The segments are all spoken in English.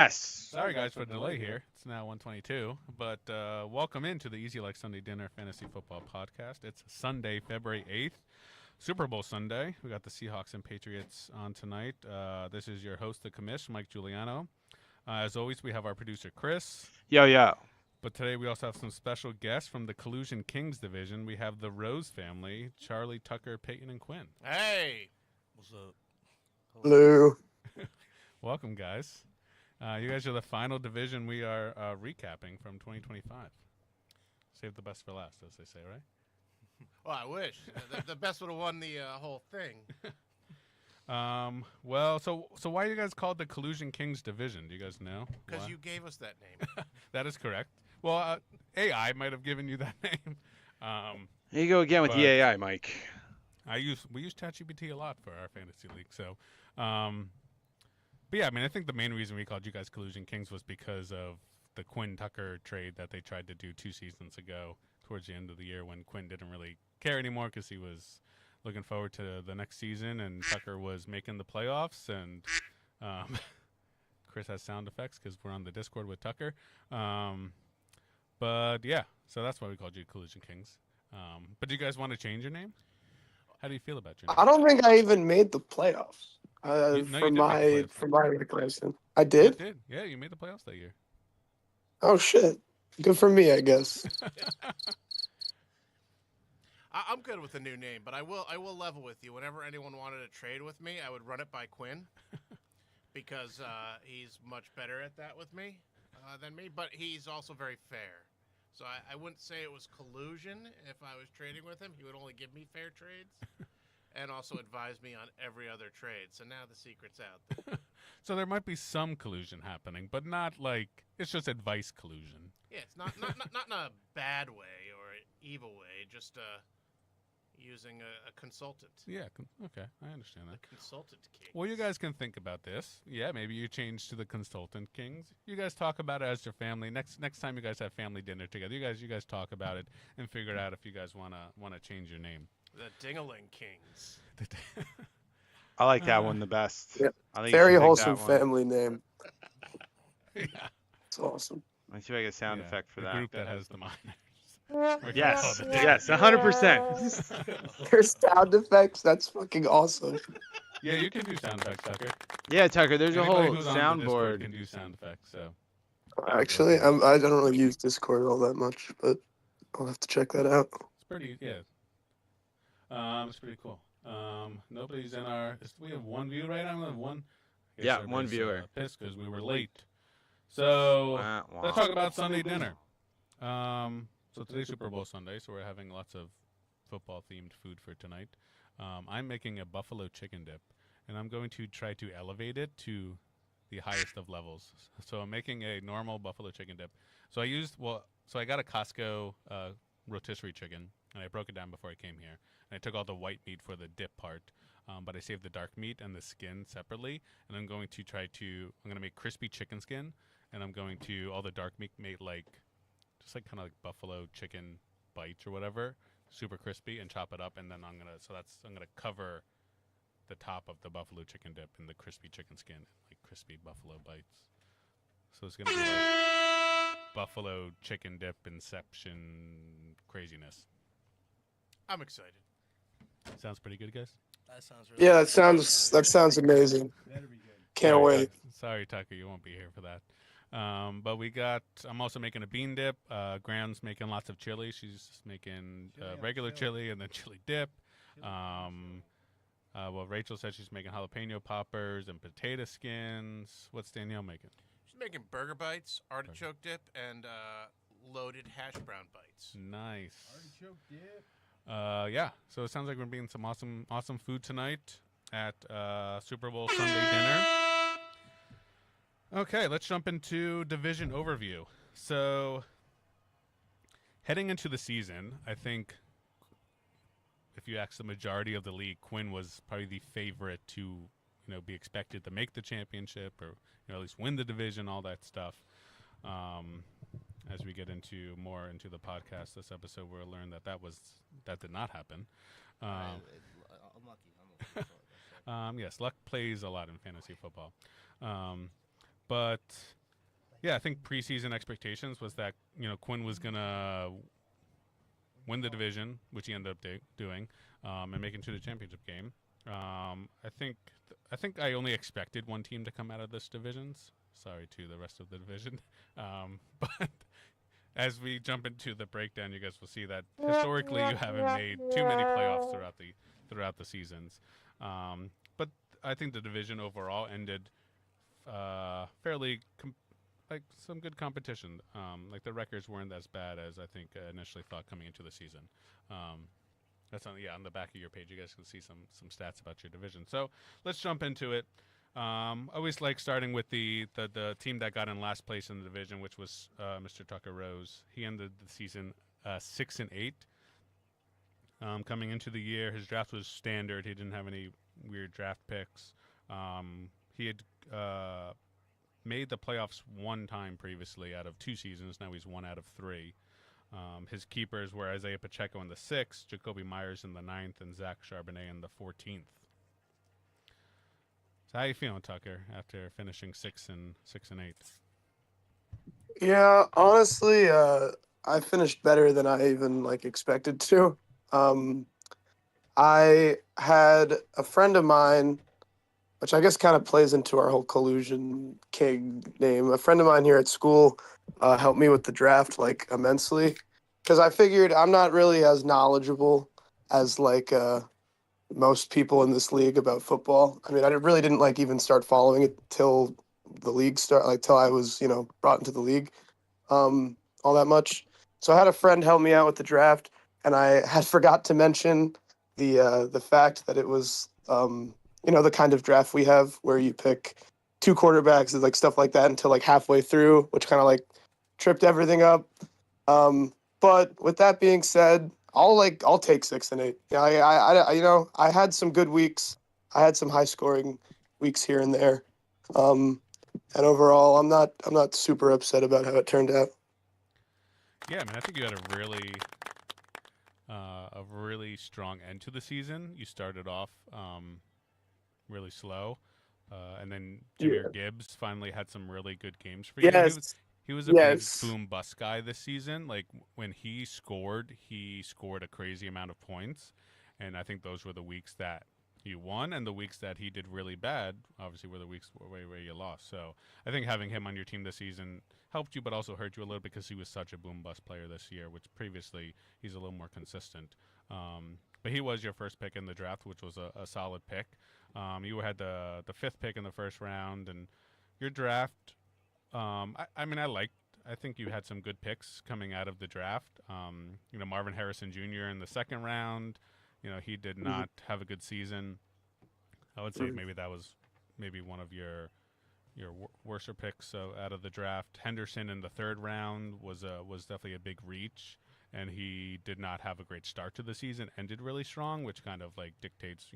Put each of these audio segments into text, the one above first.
Yes. Sorry, guys, for the delay here. It's now 1:22, but welcome into the Easy Like Sunday Dinner Fantasy Football Podcast. It's Sunday, February 8th, Super Bowl Sunday. We got the Seahawks and Patriots on tonight. This is your host, the commish, Mike Giuliano. As always, we have our producer, Chris. Yo. But today we also have some special guests from the Collusion Kings division. We have the Rose family, Charlie, Tucker, Peyton, and Quinn. Hey! What's up? Hello. Welcome, guys. You guys are the final division we are recapping from 2025. Save the best for last, as they say, right? Well, I wish. The best would have won the whole thing. So why are you guys called the Collusion Kings division? Do you guys know? Because why? you gave us that name. That is correct. Well, AI might have given you that name. Here you go again with the AI, Mike. We use ChatGPT a lot for our fantasy league. So, but yeah, I mean, I think the main reason we called you guys Collusion Kings was because of the Quinn Tucker trade that they tried to do 2 seasons ago, towards the end of the year when Quinn didn't really care anymore because he was looking forward to the next season and Tucker was making the playoffs. And Chris has sound effects because we're on the Discord with Tucker. But yeah, so that's why we called you Collusion Kings. But do you guys want to change your name? How do you feel about your name? I don't think I even made the playoffs. You did From make the playoffs. my recollection, I did. You did. Yeah, you made the playoffs that year. Oh shit! Good for me, I guess. I'm good with the new name, but I will level with you. Whenever anyone wanted to trade with me, I would run it by Quinn because he's much better at that with me than me. But he's also very fair. So I wouldn't say it was collusion if I was trading with him. He would only give me fair trades and also advise me on every other trade. So now the secret's out. So there might be some collusion happening, but not like it's just advice collusion. Yeah, it's not in a bad way or evil way, just using a consultant. Yeah, okay, I understand that. The consultant king. Well, you guys can think about this. Yeah, maybe you change to the Consultant Kings. You guys talk about it as your family. Next time you guys have family dinner together, you guys talk about it and figure out if you guys wanna change your name. The Dingaling Kings. I like that one the best. Yeah. I think Very you should take wholesome that one. family name. Yeah. It's awesome. Let's see if I get a sound effect for the that. group that has the minors. Yes, yes, 100%. There's sound effects. That's fucking awesome. Yeah, you can do sound effects, Tucker. Yeah, Tucker, there's a Anybody whole who's on the Discord soundboard. can do sound effects. So Actually, I don't really use Discord all that much, but I'll have to check that out. it's pretty it's pretty cool. Nobody's in our. We have one view right now. We have one. I guess Yeah, one everybody's, viewer. Pissed because we were late. So Wah, wah. let's talk about Sunday dinner. So today's Super Bowl Sunday, so we're having lots of football-themed food for tonight. I'm making a buffalo chicken dip, and I'm going to try to elevate it to the highest of levels. So I'm making a normal buffalo chicken dip. So I got a Costco rotisserie chicken, and I broke it down before I came here. And I took all the white meat for the dip part, but I saved the dark meat and the skin separately. And I'm going to make crispy chicken skin, and I'm going to all the dark meat made like kind of like buffalo chicken bites or whatever, super crispy, and chop it up, and then I'm gonna cover the top of the buffalo chicken dip in the crispy chicken skin, like crispy buffalo bites. So it's gonna be like buffalo chicken dip inception craziness. I'm excited. Sounds pretty good, guys. That sounds really Yeah, good. that sounds amazing. Can't Sorry, wait. Sorry, Tucker, you won't be here for that. But I'm also making a bean dip. Graham's making lots of chili. She's making regular chili and then chili dip. Well, Rachel said she's making jalapeno poppers and potato skins. What's Danielle making? She's making burger bites, artichoke dip, and loaded hash brown bites. Nice. Artichoke dip. Yeah. So it sounds like we're being some awesome food tonight at Super Bowl Sunday dinner. Okay, let's jump into division overview. So, heading into the season, I think if you ask the majority of the league, Quinn was probably the favorite to, be expected to make the championship or, at least win the division, all that stuff. As we get more into the podcast this episode, we'll learn that did not happen. Unlucky. Yes, luck plays a lot in fantasy football. But yeah, I think preseason expectations was that Quinn was gonna win the division, which he ended up doing, and making to the championship game. I think I only expected one team to come out of this divisions. Sorry to the rest of the division, but as we jump into the breakdown, you guys will see that historically you haven't made too many playoffs throughout the seasons. But I think the division overall ended fairly like some good competition. Like the records weren't as bad as I think initially thought coming into the season. That's on the back of your page. You guys can see some stats about your division. So let's jump into it. I always like starting with the team that got in last place in the division, which was Mr. Tucker Rose. He ended the season 6-8. Coming into the year, his draft was standard. He didn't have any weird draft picks. He had made the playoffs one time previously out of 2 seasons. Now he's 1 out of 3. His keepers were Isaiah Pacheco in the 6th, Jacoby Myers in the 9th, and Zach Charbonnet in the 14th. So how you feeling, Tucker, after finishing 6-8? Yeah, honestly, I finished better than I even expected to. I had a friend of mine, which I guess kind of plays into our whole Collusion King name. A friend of mine here at school helped me with the draft immensely, because I figured I'm not really as knowledgeable as most people in this league about football. I mean, I really didn't even start following it till the league till I was brought into the league, all that much. So I had a friend help me out with the draft, and I had forgot to mention the fact that it was the kind of draft we have where you pick 2 quarterbacks and stuff like that until halfway through, which kind of tripped everything up. But with that being said, I'll take 6-8. Yeah, I had some good weeks. I had some high scoring weeks here and there. And overall, I'm not super upset about how it turned out. Yeah, I mean, I think you had a really strong end to the season. You started off really slow, and then Jahmyr Gibbs finally had some really good games for you. Yes. He was a big boom bust guy this season. Like when he scored a crazy amount of points, and I think those were the weeks that you won, and the weeks that he did really bad, obviously, were the weeks where you lost. So I think having him on your team this season helped you, but also hurt you a little because he was such a boom bust player this year, which previously he's a little more consistent. But he was your first pick in the draft, which was a solid pick. You had the 5th pick in the first round, and your draft. I think you had some good picks coming out of the draft. Marvin Harrison Jr. in the 2nd round. He did not have a good season. I would say maybe that was one of your worser picks out of the draft. Henderson in the 3rd round was definitely a big reach, and he did not have a great start to the season. Ended really strong, which kind of dictates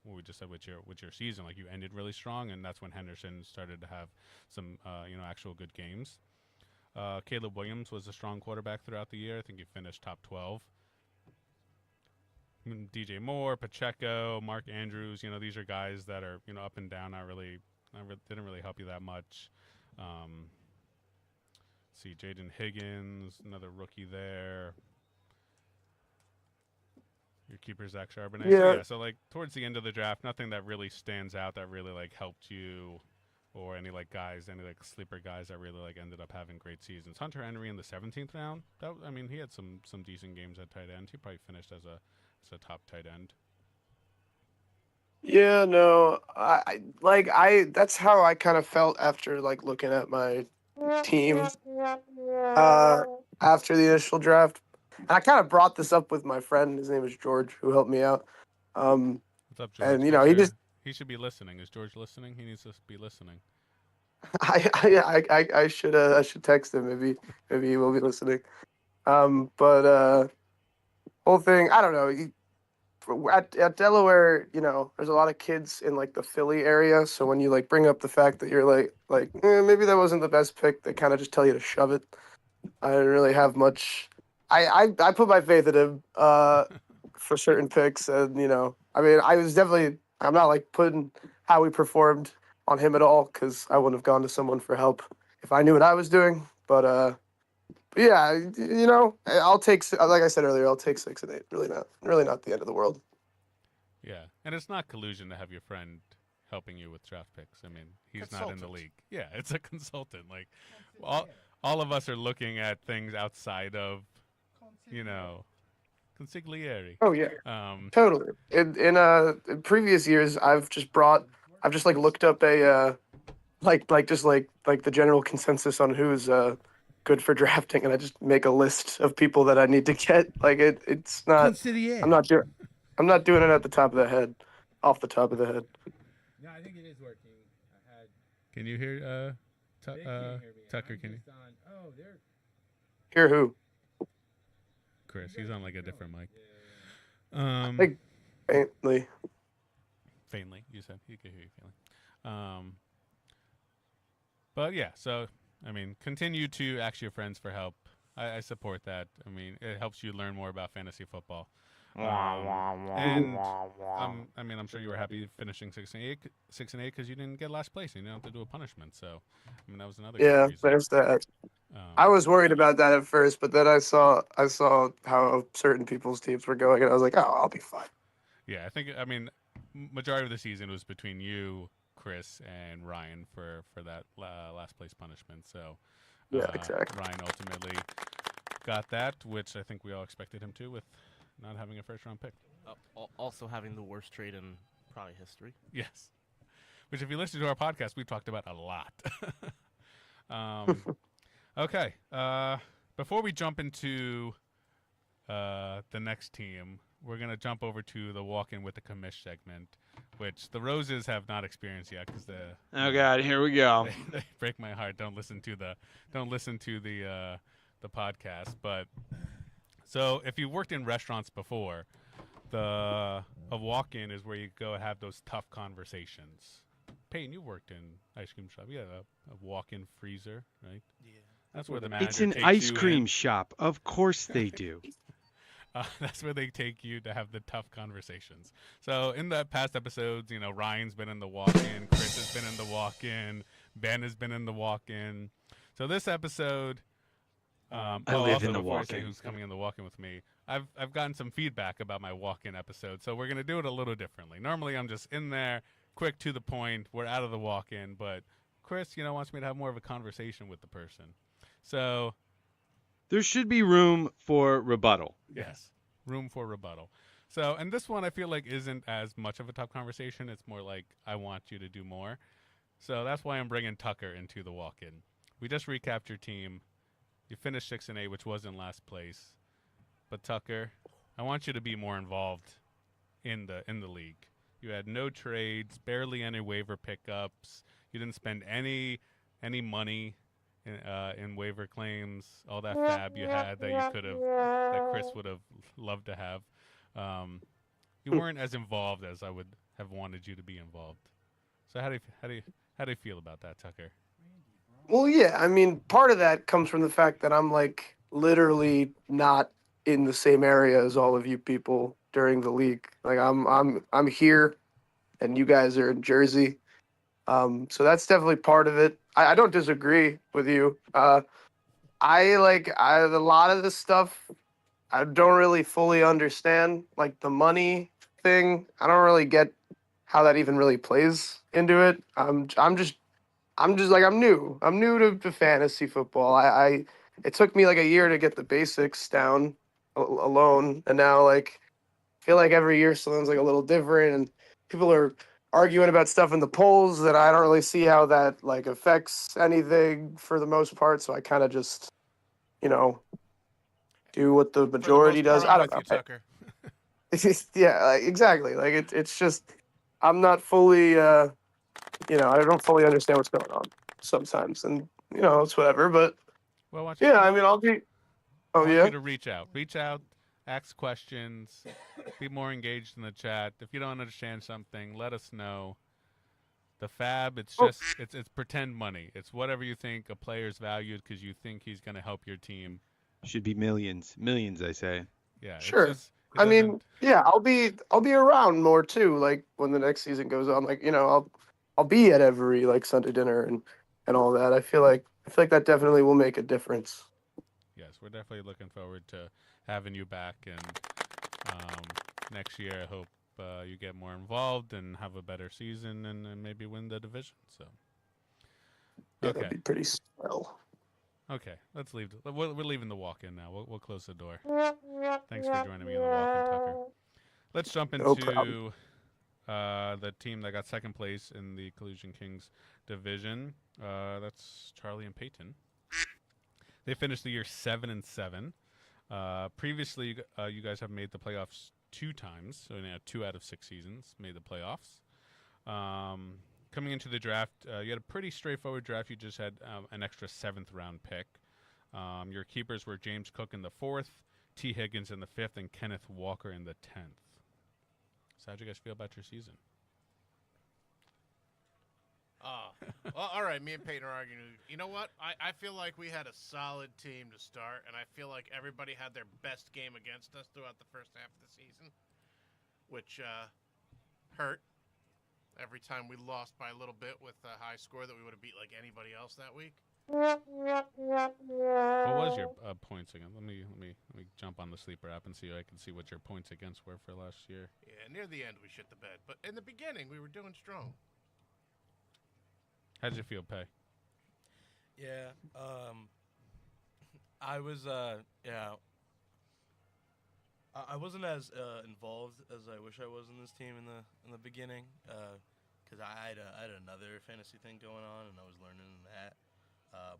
what we just said with your season. You ended really strong, and that's when Henderson started to have some actual good games. Caleb Williams was a strong quarterback throughout the year. I think he finished top 12. DJ Moore, Pacheco, Mark Andrews, these are guys that are, up and down, didn't really help you that much. See, Jaden Higgins, another rookie there. Your keeper, Zach Charbonnet. Yeah. So towards the end of the draft, nothing that really stands out that really helped you, or any sleeper guys that really ended up having great seasons. Hunter Henry in the 17th round. He had some decent games at tight end. He probably finished as a top tight end. Yeah, no, I that's how I kind of felt after looking at my team after the initial draft. And I kind of brought this up with my friend. His name is George, who helped me out. What's up, George? And he should be listening. Is George listening? He needs to be listening. I should text him. Maybe he will be listening. But whole thing, I don't know. At Delaware, there's a lot of kids in the Philly area. So when you bring up the fact that you're maybe that wasn't the best pick, they kind of just tell you to shove it. I didn't really have much. I put my faith in him for certain picks, and I was definitely. I'm not putting how we performed on him at all because I wouldn't have gone to someone for help if I knew what I was doing. But yeah, I'll take like I said earlier, I'll take 6 and 8. Really not the end of the world. Yeah, and it's not collusion to have your friend helping you with draft picks. I mean, he's not in the Consultant. league. Yeah, it's a consultant. Like all of us are looking at things outside of, consigliere. Oh yeah, Um, totally. In previous years, I've just like looked up a like the general consensus on who's good for drafting, and I just make a list of people that I need to get. Like it's not. Consigliere. I'm not doing it at the top of the head, off the top of the head. No, I think it is working. I had. can you hear They can't hear me. Tucker? I'm Can you? just on. Oh, they're. Hear who? Chris, he's on like a different mic. Like faintly. Faintly, you said he could hear you faintly. But yeah, so I mean, continue to ask your friends for help. I support that. I mean, it helps you learn more about fantasy football. And I'm sure you were happy finishing 6 and 8 because you didn't get last place and you didn't have to do a punishment. So, I mean, that was another Yeah, good reason. there's that. Um, I was worried about that at first, but then I saw how certain people's teams were going, and I was like, oh, I'll be fine. Yeah, I mean, majority of the season was between you, Chris, and Ryan for that last place punishment. So, Yeah, exactly. Ryan ultimately got that, which I think we all expected him to with not having a first round pick. Also having the worst trade in probably history. Yes. Which, if you listen to our podcast, we've talked about a lot. Okay. Before we jump into the next team, we're going to jump over to the walk-in with the commish segment, which the Roses have not experienced yet because Oh God, here we go. they break my heart. Don't listen to the podcast. But so if you worked in restaurants before, a walk-in is where you go have those tough conversations. Peyton, you worked in ice cream shop. You had a walk-in freezer, right? Yeah. That's where the manager It's an takes ice you cream in. shop. Of course they do. That's where they take you to have the tough conversations. So in the past episodes, Ryan's been in the walk-in, Chris has been in the walk-in, Ben has been in the walk-in. So this episode, I live also in the before I say walk-in. who's coming in the walk-in with me, I've gotten some feedback about my walk-in episode, so we're gonna do it a little differently. Normally, I'm just in there, quick to the point. We're out of the walk-in, but Chris, wants me to have more of a conversation with the person. So There should be room for rebuttal. yes, room for rebuttal. So, and this one I feel like isn't as much of a tough conversation. It's more like I want you to do more. So that's why I'm bringing Tucker into the walk-in. We just recapped your team. You finished 6 and 8, which was in last place. But Tucker, I want you to be more involved in the league. You had no trades, barely any waiver pickups. You didn't spend any money in waiver claims. All that fab you had that Chris would have loved to have. You weren't as involved as I would have wanted you to be involved. So how do you feel about that, Tucker? Well, yeah, I mean, part of that comes from the fact that I'm like literally not in the same area as all of you people during the league. Like I'm here, and you guys are in Jersey. So that's definitely part of it. I don't disagree with you. A lot of this stuff I don't really fully understand. Like the money thing, I don't really get how that even really plays into it. I'm just like I'm new. I'm new to fantasy football. It took me like a year to get the basics down alone, and now like I feel like every year something's like a little different, and people are arguing about stuff in the polls that I don't really see how that like affects anything for the most part. So I kind of just, do what the majority For the most does. part, I I'm don't with know. you, Tucker. Yeah, like, exactly. Like it's just I'm not fully, I don't fully understand what's going on sometimes, and it's whatever. But Well, I want yeah, I mean, I'll be. I Oh want yeah. you to reach out, ask questions, be more engaged in the chat. If you don't understand something, let us know. The fab, it's just it's pretend money. It's whatever you think a player's valued because you think he's going to help your team. Should be millions, I say. Yeah, Sure. It I mean, doesn't- yeah, I'll be around more too. Like when the next season goes on, like I'll I'll be at every like Sunday dinner and all that. I feel like that definitely will make a difference. Yes, we're definitely looking forward to having you back, and um, next year I hope you get more involved and have a better season, and maybe win the division. So, Yeah, that'd okay, be pretty swell. okay, let's leave. We're leaving the walk-in now. We'll close the door. Thanks for joining me in the walk-in, Tucker. Let's jump No problem. into the team that got second place in the Collusion Kings division. That's Charlie and Peyton. They finished the year 7-7. Previously, you guys have made the playoffs 2 times, so now 2 out of 6 seasons made the playoffs. Coming into the draft, you had a pretty straightforward draft. You just had an extra 7th round pick. Your keepers were James Cook in the 4th, T. Higgins in the 5th, and Kenneth Walker in the 10th. So how'd you guys feel about your season? Well, all right. Me and Peyton are arguing. You know what? I feel like we had a solid team to start, and I feel like everybody had their best game against us throughout the first half of the season, which hurt every time we lost by a little bit with a high score that we would have beat like anybody else that week. What was your points again? Let me jump on the sleeper app and see. I can see what your points against were for last year. Yeah, near the end we shit the bed, but in the beginning we were doing strong. How did you feel, Pay? Yeah. I was I wasn't as involved as I wish I was in this team in the beginning, because I had another fantasy thing going on and I was learning that.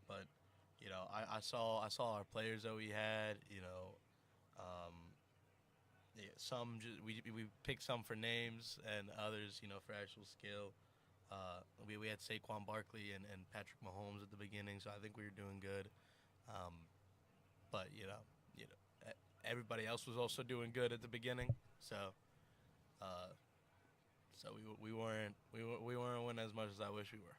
But you know, I saw our players that we had. You know, yeah, some we picked some for names and others, you know, for actual skill. We had Saquon Barkley and Patrick Mahomes at the beginning, so I think we were doing good. But everybody else was also doing good at the beginning, so we weren't winning as much as I wish we were.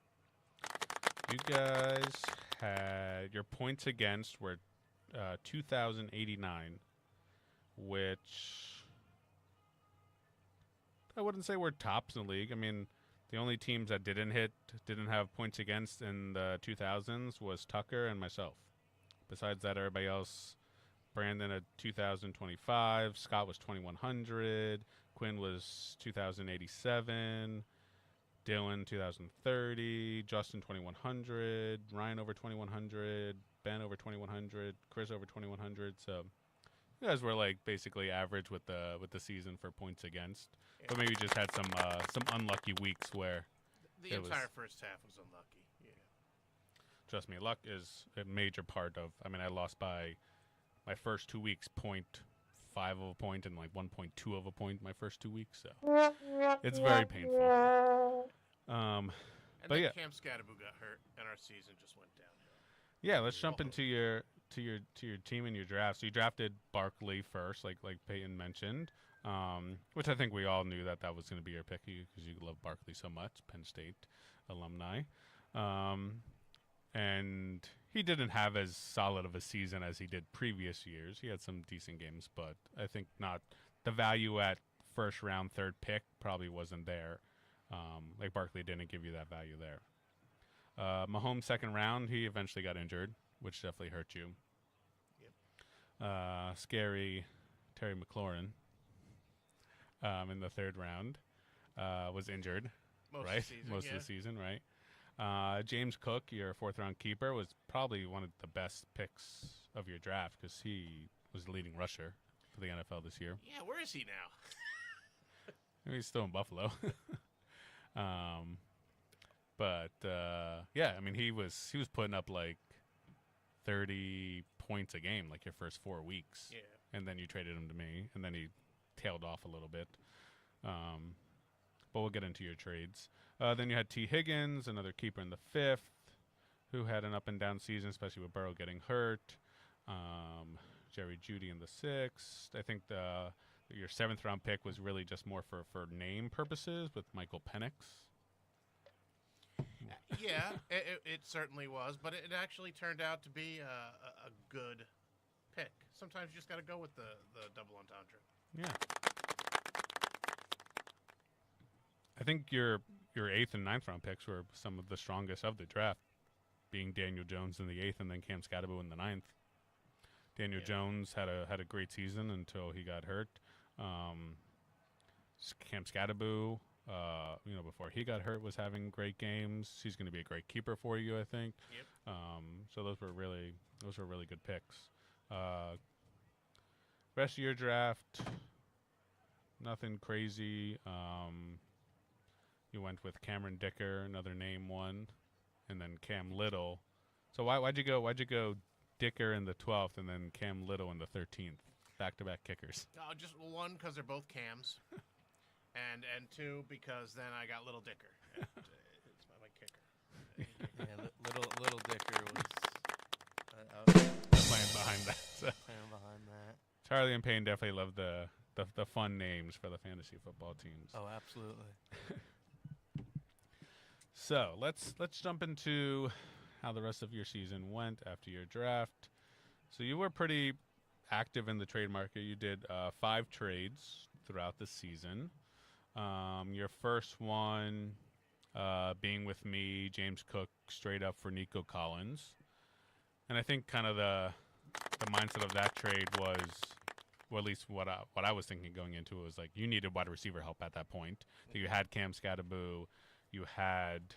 You guys had your points against were 2,089, which I wouldn't say we're tops in the league. I mean, the only teams that didn't have points against in the 2000s was Tucker and myself. Besides that, everybody else, Brandon at 2,025, Scott was 2,100, Quinn was 2,087, Dylan 2,030, Justin 2,100, Ryan over 2,100, Ben over 2,100, Chris over 2,100. So you guys were like basically average with the season for points against. Yeah. But maybe you just had some unlucky weeks where The entire first half was unlucky. Yeah. trust me, luck is a major part of. I mean, I lost by my first 2 weeks 0.5 of a point and like 1.2 of a point my first 2 weeks. So it's very painful. And But then yeah. Cam Scadaboo got hurt, and our season just went downhill. Yeah, let's jump into your team and your draft. So you drafted Barkley first, like Peyton mentioned, which I think we all knew that was going to be your pick because you love Barkley so much, Penn State alumni. And he didn't have as solid of a season as he did previous years. He had some decent games, but I think not the value at first round, third pick probably wasn't there. Like Barkley didn't give you that value there. Mahomes second round, he eventually got injured, which definitely hurt you. Yep. Scary Terry McLaurin in the third round was injured, right? Most of the season, right? James Cook, your fourth round keeper, was probably one of the best picks of your draft because he was the leading rusher for the NFL this year. Yeah, where is he now? He's still in Buffalo. But yeah, I mean, he was putting up like 30 points a game, like your first 4 weeks. Yeah. And then you traded him to me, and then he tailed off a little bit. But we'll get into your trades. Then you had T. Higgins, another keeper in the 5th, who had an up and down season, especially with Burrow getting hurt. Jerry Jeudy in the 6th. I think your 7th round pick was really just more for name purposes with Michael Penix. Yeah, it certainly was, but it actually turned out to be a good pick. Sometimes you just got to go with the double entendre. Yeah. I think your your 8th and 9th round picks were some of the strongest of the draft, being Daniel Jones in the 8th and then Cam Scatterbo in the 9th. Daniel Jones had a great season until he got hurt. Cam Scatterbo, before he got hurt, was having great games. He's going to be a great keeper for you, I think. Yep. So those were really good picks. Rest of your draft, nothing crazy. You went with Cameron Dicker, another name one, and then Cam Little. So why'd you go Dicker in the 12th and then Cam Little in the 13th? Back-to-back kickers. Just one, because they're both Cams, and two, because then I got Little Dicker. It's my kicker. Yeah, little Dicker was Playing behind that. So. playing behind that. Charlie and Payne definitely love the fun names for the fantasy football teams. Oh, absolutely. So let's jump into how the rest of your season went after your draft. So you were pretty active in the trade market. You did 5 trades throughout the season. Your first one being with me, James Cook, straight up for Nico Collins. And I think kind of the mindset of that trade was, well, at least what I was thinking going into it was like you needed wide receiver help at that point. So you had Cam Scatterbo, you had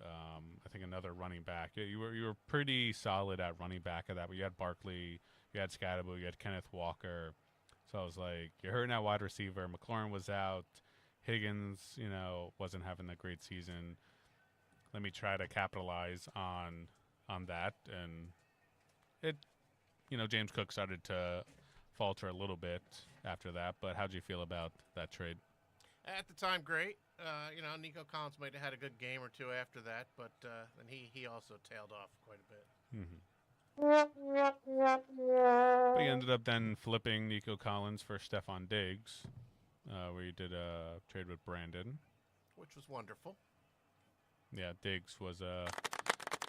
I think another running back. You were pretty solid at running back at that. But you had Barkley, you had Scatterbo, you had Kenneth Walker. So I was like, you're hurting at wide receiver. McLaurin was out. Higgins, wasn't having a great season. Let me try to capitalize on that, and it, James Cook started to falter a little bit after that. But how'd you feel about that trade? At the time, great. Nico Collins might have had a good game or two after that, but then he also tailed off quite a bit. Mm-hmm. But you ended up then flipping Nico Collins for Stephon Diggs, where you did a trade with Brandon. Which was wonderful. Yeah, Diggs was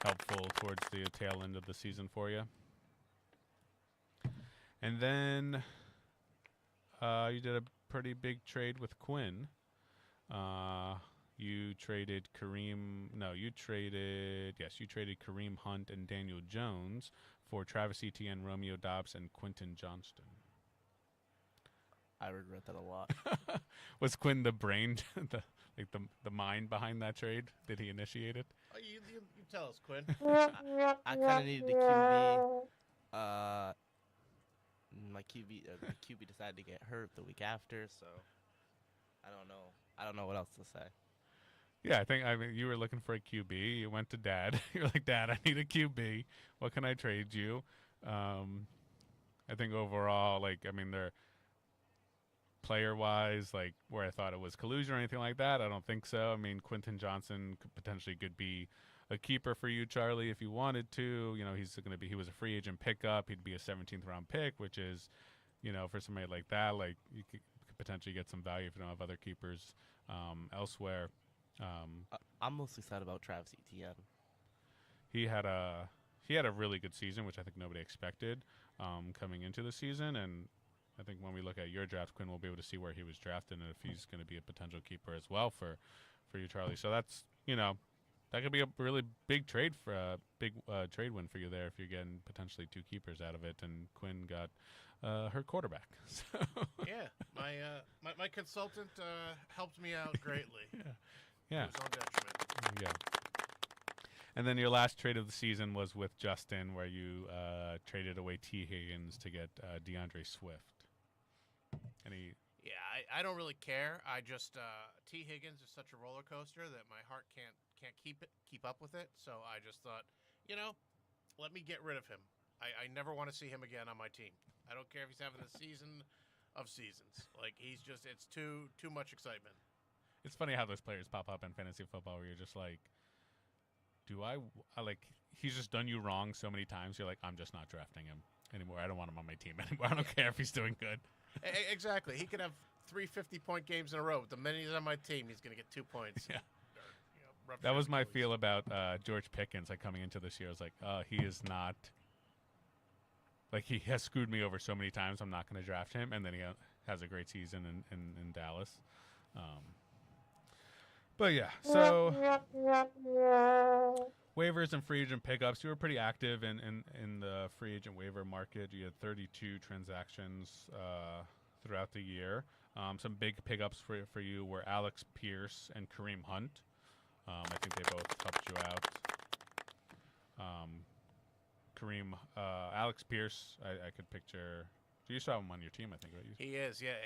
helpful towards the tail end of the season for you. And then you did a pretty big trade with Quinn. You traded Kareem Hunt and Daniel Jones for Travis Etienne, Romeo Doubs, and Quentin Johnston. I regret that a lot. Was Quinn the brain, the mind behind that trade? Did he initiate it? Oh, you tell us, Quinn. I kind of needed the QB. My QB decided to get hurt the week after, so I don't know what else to say. Yeah, I mean, you were looking for a QB. You went to Dad. You're like, Dad, I need a QB. What can I trade you? I think overall, they're player-wise, where I thought it was collusion or anything like that. I don't think so. I mean, Quentin Johnson could be a keeper for you, Charlie, if you wanted to. He was a free agent pickup. He'd be a 17th round pick, which is, for somebody like that, you could potentially get some value if you don't have other keepers elsewhere. I'm mostly sad about Travis Etienne. He had a really good season, which I think nobody expected coming into the season, and I think when we look at your draft, Quinn will be able to see where he was drafted and if he's going to be a potential keeper as well for you, Charlie. So that's that could be a really big trade for a big trade win for you there if you're getting potentially 2 keepers out of it, and Quinn got her quarterback. So. Yeah, my consultant helped me out greatly. Yeah. To his own detriment. Yeah. And then your last trade of the season was with Justin, where you traded away T. Higgins to get DeAndre Swift. Yeah, I don't really care. I just T. Higgins is such a roller coaster that my heart can't keep up with it. So I just thought, let me get rid of him. I never want to see him again on my team. I don't care if he's having the season of seasons. It's too much excitement. It's funny how those players pop up in fantasy football where you're just like, he's just done you wrong so many times. You're like, I'm just not drafting him anymore. I don't want him on my team anymore. I don't care if he's doing good. Exactly. He could have 3 50-point games in a row. But the minute he's on my team, he's going to get 2 points. Yeah. That was my feel about George Pickens coming into this year. I was like, he is not. He has screwed me over so many times. I'm not going to draft him. And then he has a great season in Dallas. But yeah, so waivers and free agent pickups. You were pretty active in the free agent waiver market. You had 32 transactions throughout the year. Some big pickups for you were Alex Pierce and Kareem Hunt. I think they both helped you out. Alex Pierce, I could picture. You saw him on your team, I think, right? He is, yeah.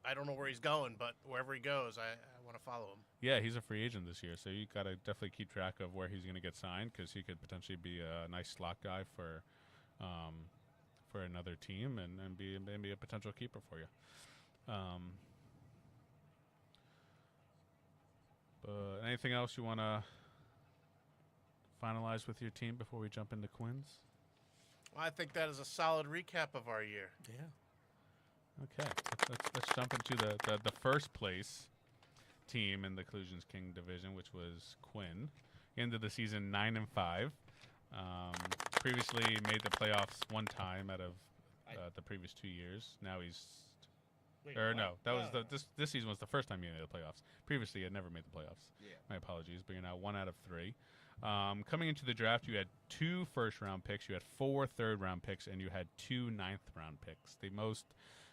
I don't know where he's going, but wherever he goes, I want to follow him. Yeah, he's a free agent this year, so you got to definitely keep track of where he's going to get signed because he could potentially be a nice slot guy for another team and be maybe a potential keeper for you. But anything else you want to finalize with your team before we jump into Quinn's? Well, I think that is a solid recap of our year. Yeah. Okay, let's jump into the first place team in the Collusion's King division, which was Quinn. He ended the season 9-5. Previously made the playoffs one time out of the previous 2 years. Now he's this season was the first time he made the playoffs. Previously, he had never made the playoffs. Yeah. My apologies, but you're now 1 out of 3. Coming into the draft, you had 2 first-round picks, you had 4 third-round picks, and you had 2 ninth-round picks. The most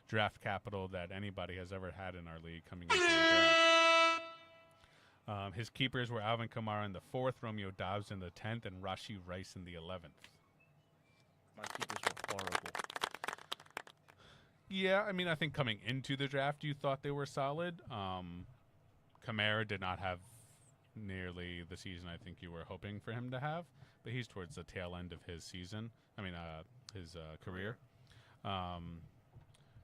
draft capital that anybody has ever had in our league coming into the draft. His keepers were Alvin Kamara in the 4th, Romeo Dobbs in the 10th, and Rashee Rice in the 11th. My keepers were horrible. Yeah, I mean, I think coming into the draft, you thought they were solid. Kamara did not have nearly the season I think you were hoping for him to have, but he's towards the tail end of his season. His career.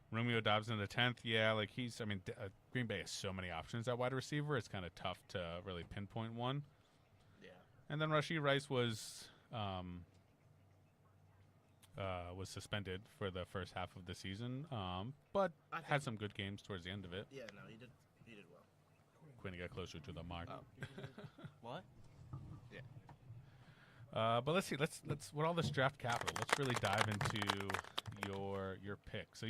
Romeo Dobbs in the 10th, yeah, like Green Bay has so many options at wide receiver, it's kind of tough to really pinpoint one. Yeah. And then Rashee Rice was suspended for the first half of the season, but had some good games towards the end of it. Yeah, no, he did well. Quinn got closer to the mark. Oh. What? Yeah. But let's see. Let's with all this draft capital, let's really dive into your pick. So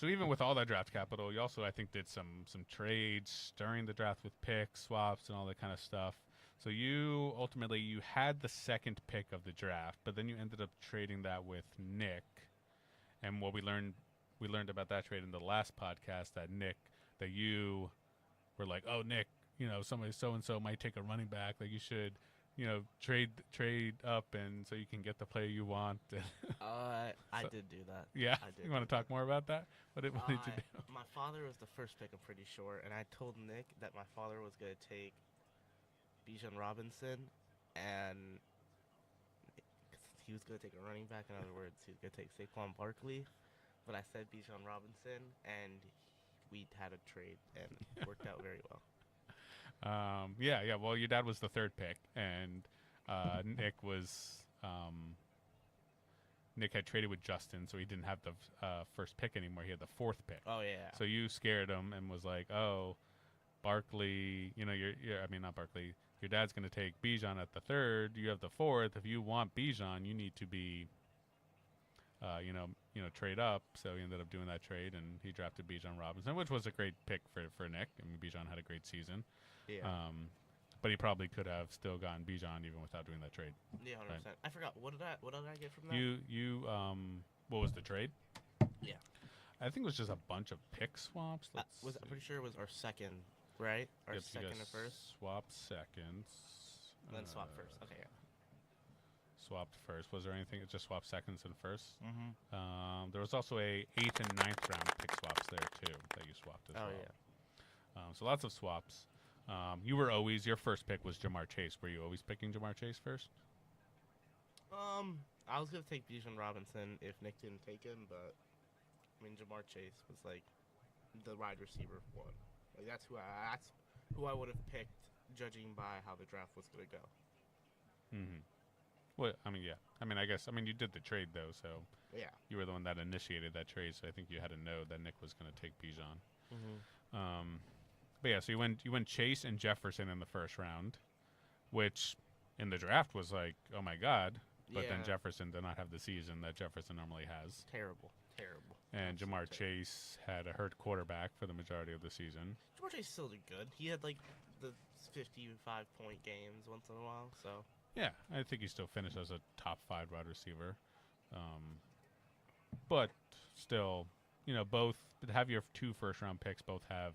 even with all that draft capital, you also I think did some trades during the draft with picks, swaps, and all that kind of stuff. So you had the second pick of the draft, but then you ended up trading that with Nick. And what we learned about that trade in the last podcast that you were like, oh Nick, somebody so and so might take a running back, like you should, trade up and so you can get the player you want. I did do that. Yeah, I did. you want to talk more about that? What did you do? My father was the first pick, I'm pretty sure, and I told Nick that my father was going to take Bijan Robinson, and he was going to take a running back. In other words, he was going to take Saquon Barkley, but I said Bijan Robinson, and we had a trade, and it worked out very well. Yeah. Well, your dad was the third pick, and Nick had traded with Justin, so he didn't have the first pick anymore. He had the 4th pick. Oh yeah. So you scared him and was like, "Oh, Barkley, not Barkley. Your dad's going to take Bijan at the 3rd. You have the 4th. If you want Bijan, you need to be, trade up." So he ended up doing that trade, and he drafted Bijan Robinson, which was a great pick for Nick. I mean, Bijan had a great season. Yeah. But he probably could have still gotten Bijan even without doing that trade. Yeah, 100%. Right. I forgot. What did I get from that? What was the trade? Yeah. I think it was just a bunch of pick swaps. I'm pretty sure it was our second, right? Our second and first. Swap seconds. And then swap first. Okay, yeah. Swapped first. Was there anything? It just swapped seconds and first. Mm-hmm. There was also a 8th and 9th round pick swaps there too that you swapped as well. Oh yeah. So lots of swaps. You were always, your first pick was Jamar Chase. Were you always picking Jamar Chase first? I was gonna take Bijan Robinson if Nick didn't take him, but I mean Jamar Chase was like the wide receiver one. Like that's who I would have picked, judging by how the draft was gonna go. Mm-hmm. Well, I mean, yeah. I guess you did the trade though, so yeah, you were the one that initiated that trade. So I think you had to know that Nick was gonna take Bijan. Mm-hmm. But yeah, so you went Chase and Jefferson in the first round, which in the draft was like, oh my god. But then Jefferson did not have the season that Jefferson normally has. Terrible. Terrible. And Absolutely Jamar terrible. Chase had a hurt quarterback for the majority of the season. Jamar Chase still did good. He had like the 55-point games once in a while. So Yeah, I think he still finished as a top 5 wide receiver. But still, both have your 2 first-round picks. Both have,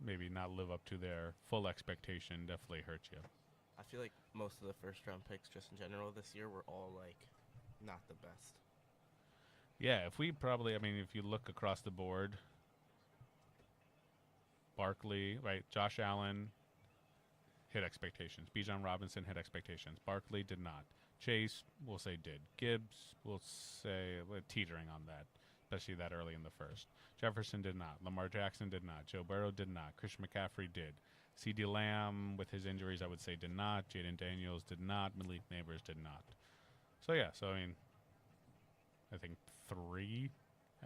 maybe not live up to their full expectation. Definitely hurts you. I feel like most of the first round picks, just in general, this year were all like not the best. Yeah, if you look across the board, Barkley, right? Josh Allen hit expectations. Bijan Robinson hit expectations. Barkley did not. Chase, we'll say, did. Gibbs, we'll say, teetering on that, especially that early in the first. Jefferson did not. Lamar Jackson did not. Joe Burrow did not. Christian McCaffrey did. CeeDee Lamb, with his injuries, I would say did not. Jaden Daniels did not. Malik Neighbors did not. So, yeah, I think 4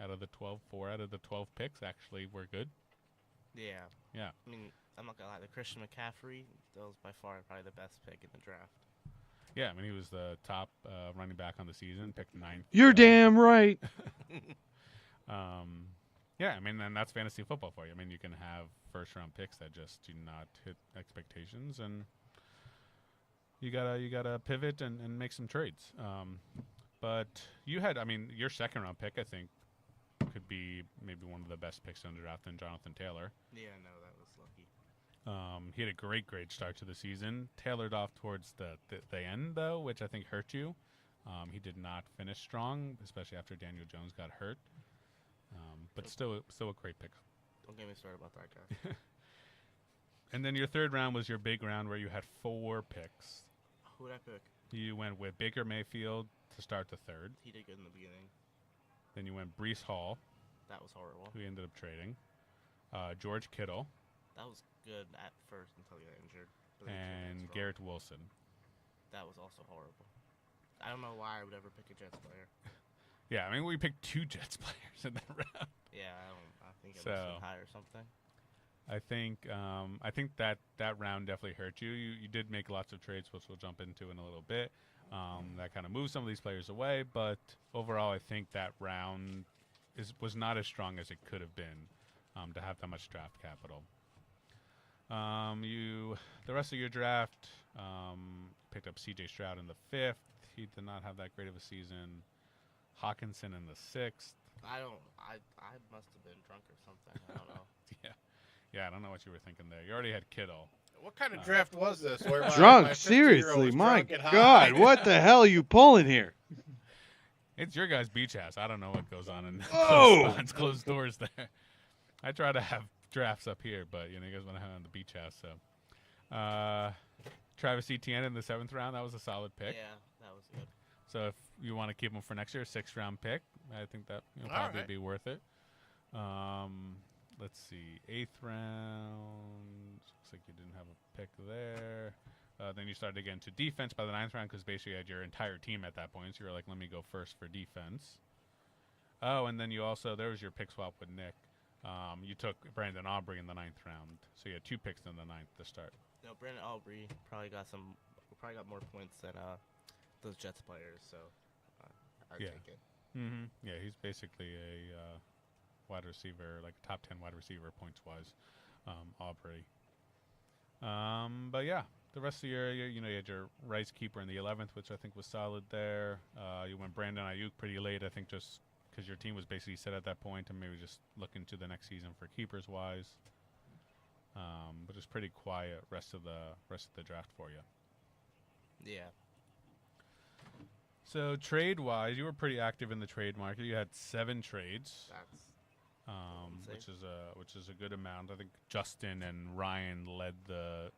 out of the 12 picks actually were good. Yeah. Yeah. I mean, I'm not gonna lie. The Christian McCaffrey, that was by far probably the best pick in the draft. Yeah, he was the top running back on the season, picked 9th. You're damn right. Yeah, and that's fantasy football for you. You can have first-round picks that just do not hit expectations, and you gotta pivot and make some trades. But you had, your second-round pick, I think, could be maybe one of the best picks in the draft than Jonathan Taylor. Yeah, no, that was lucky. He had a great start to the season. Tailored off towards the end, though, which I think hurt you. He did not finish strong, especially after Daniel Jones got hurt. But still a great pick. Don't get me started about that guy. And then your third round was your big round where you had 4 picks. Who would I pick? You went with Baker Mayfield to start the third. He did good in the beginning. Then you went Breece Hall, That was horrible. who you ended up trading. George Kittle That was good at first until he got injured. But then he came back and strong. Garrett Wilson. That was also horrible. I don't know why I would ever pick a Jets player. Yeah, we picked 2 Jets players in that round. Yeah, I think it So- was high or something. I think that round definitely hurt you. You did make lots of trades, which we'll jump into in a little bit. That kind of moved some of these players away, but overall, I think that round was not as strong as it could have been to have that much draft capital. The rest of your draft picked up C.J. Stroud in the 5th. He did not have that great of a season. Hawkinson in the 6th. I must have been drunk or something. I don't know. Yeah, I don't know what you were thinking there. You already had Kittle. What kind of draft was this? Where my Drunk, 15-year-old seriously, was my drunk and high? God, what the hell are you pulling here? It's your guys' beach house. I don't know what goes on in Oh! behind closed doors there. I try to have drafts up here, but you guys want to hang on the beach house. So, Travis Etienne in the 7th round. That was a solid pick. Yeah, that was good. So if you want to keep him for next year, 6th round pick, I think that All probably right. be worth it. Let's see, 8th round. Looks like you didn't have a pick there. Then you started again to defense by the 9th round because basically you had your entire team at that point. So you were like, let me go first for defense. Oh, and then there was your pick swap with Nick. You took Brandon Aubrey in the 9th round. So you had 2 picks in the 9th to start. No, Brandon Aubrey probably got more points than those Jets players. So I'd Yeah. take it. Mm-hmm. Yeah, he's basically a wide receiver, like top 10 wide receiver points-wise, Aubrey. But yeah, the rest of the year, you had your Rice keeper in the 11th, which I think was solid there. You went Brandon Ayuk pretty late, I think, just because your team was basically set at that point, and maybe just looking to the next season for keepers-wise. But just pretty quiet rest of the draft for you. Yeah. So trade-wise, you were pretty active in the trade market. You had 7 trades. That's Which is a good amount. I think Justin and Ryan led the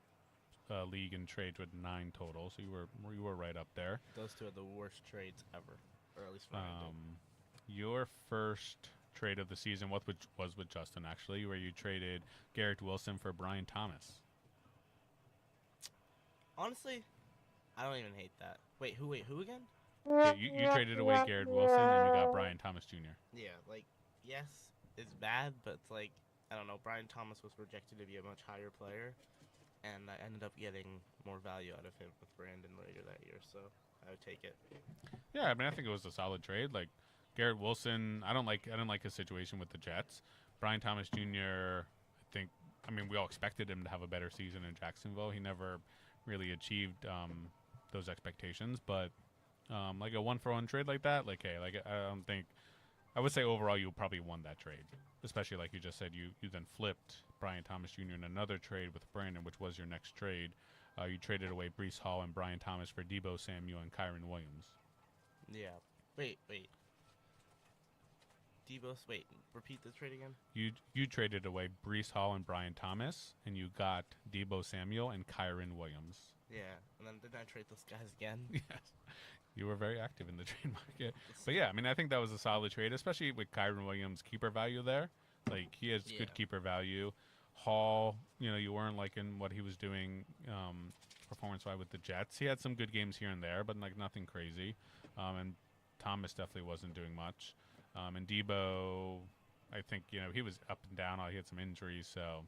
league in trades with 9 total, so you were right up there. those two are the worst trades ever, or at least Ryan did. Your first trade of the season, was with Justin actually, where you traded Garrett Wilson for Brian Thomas. Honestly, I don't even hate that. Wait, who again? Yeah, you traded away Garrett Wilson and you got Brian Thomas Jr. Yeah, yes, it's bad, but it's I don't know. Brian Thomas was projected to be a much higher player, and I ended up getting more value out of him with Brandon later that year, so I would take it. Yeah, I think it was a solid trade. Garrett Wilson, I didn't like his situation with the Jets. Brian Thomas Jr., I mean, we all expected him to have a better season in Jacksonville. He never really achieved those expectations, but like a 1-for-1 trade like that, like, hey, like I don't think, I would say overall you probably won that trade, especially like you just said, you then flipped Brian Thomas Jr. in another trade with Brandon, which was your next trade. You traded away Brees Hall and Brian Thomas for Debo Samuel and Kyron Williams. Yeah. Wait. Wait, repeat the trade again? You traded away Brees Hall and Brian Thomas, and you got Debo Samuel and Kyron Williams. Yeah, and then didn't I trade those guys again? Yes. You were very active in the trade market. But yeah, I mean, I think that was a solid trade, especially with Kyron Williams' keeper value there. Like, he has good keeper value. Hall, you weren't liking what he was doing performance-wise with the Jets. He had some good games here and there, but like nothing crazy. And Thomas definitely wasn't doing much. And Debo, I think, he was up and down. He had some injuries, so